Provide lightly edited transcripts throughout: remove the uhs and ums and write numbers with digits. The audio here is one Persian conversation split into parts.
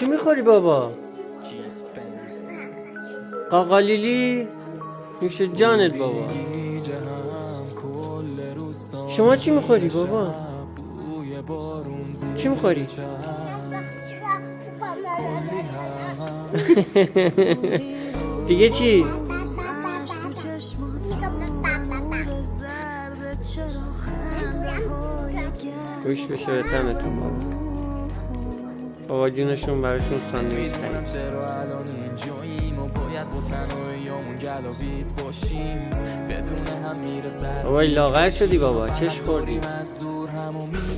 چی میخوری بابا؟ قاقالیلی؟ نوش جانت بابا. شما چی میخوری بابا؟ چی میخوری؟ دیگه چی؟ گوش بشه به تنتون بابا. بابا جونشون براشون ساندویچ خرید. بابا لاغر شدی بابا، چش خوردی؟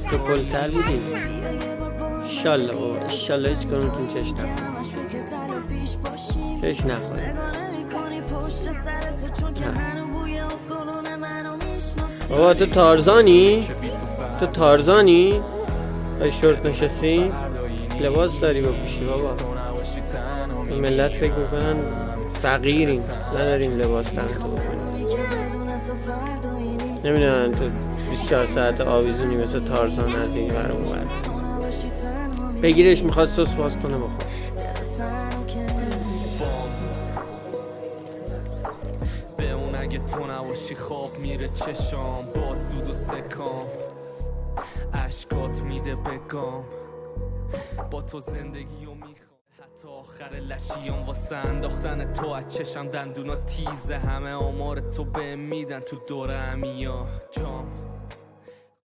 تو پلتر بودی؟ ایشالله بابا، ایشالله هیچ کنونتون چش نخورد. چش نخورد. بابا تو تارزانی؟ تو تارزانی؟ با شورت نشستی؟ لباس داری بپوشی بابا. ملت فکر میکنن فقیرین، ندارین لباس تنتو بکنی. نمیدونن تو 24 ساعت آویزونی مثل تارزان از این ور اون ور. بگیرش، میخواد سس باز کنه بخور. به اون اگه تو نباشی خواب میره چشام، باز دود و سکام، عشقات میده بگام، با تو زندگی و میخوام حتی آخر لشیام، واسه انداختن تو از چشم دندونا تیزه، همه آمار تو به میدن تو دور همیا جام.